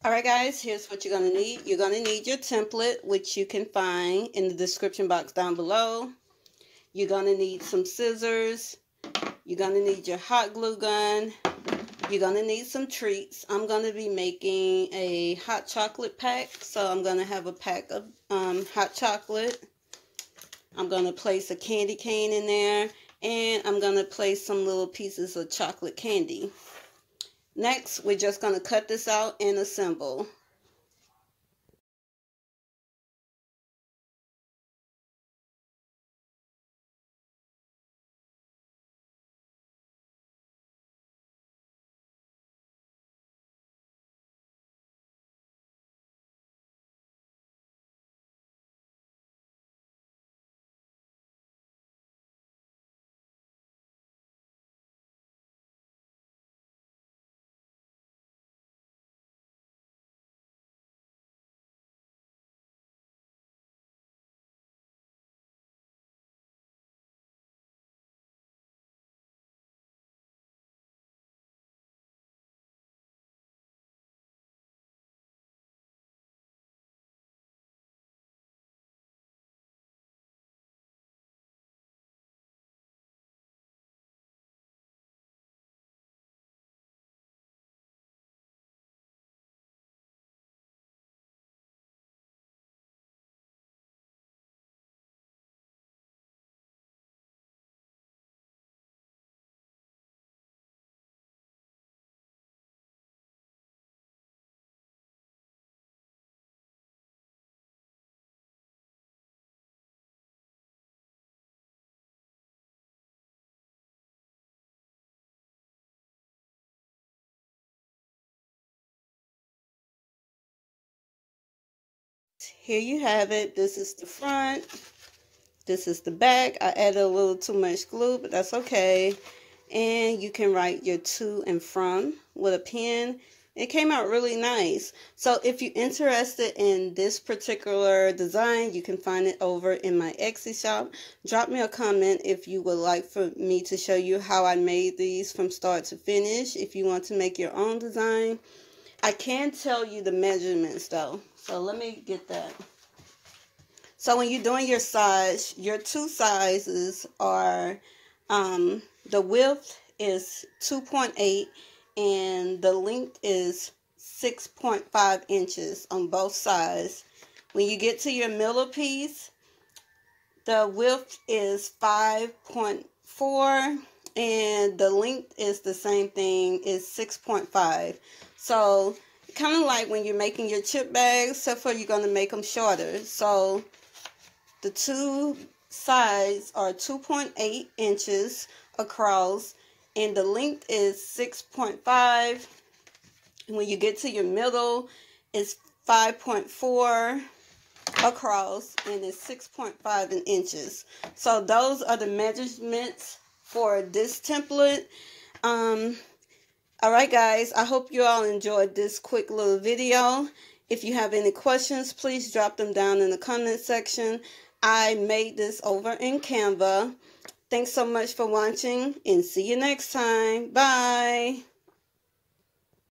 Alright guys, here's what you're going to need. You're going to need your template, which you can find in the description box down below. You're going to need some scissors. You're going to need your hot glue gun. You're going to need some treats. I'm going to be making a hot chocolate pack. So I'm going to have a pack of hot chocolate. I'm going to place a candy cane in there. And I'm going to place some little pieces of chocolate candy. Next, we're just going to cut this out and assemble. Here you have it. This is the front. This is the back. I added a little too much glue, but that's okay. And you can write your to and from with a pen. It came out really nice. So if you're interested in this particular design, you can find it over in my Etsy shop. Drop me a comment if you would like for me to show you how I made these from start to finish. If you want to make your own design. I can tell you the measurements though. So let me get that. So when you're doing your size, your two sizes are, the width is 2.8 and the length is 6.5 inches on both sides. When you get to your middle piece, the width is 5.4 and the length is the same thing, is 6.5. So kind of like when you're making your chip bags, except for you're going to make them shorter. So the two sides are 2.8 inches across and the length is 6.5. When you get to your middle, it's 5.4 across and it's 6.5 in inches. So those are the measurements for this template. Alright guys, I hope you all enjoyed this quick little video. If you have any questions, please drop them down in the comment section. I made this over in Canva. Thanks so much for watching and see you next time. Bye.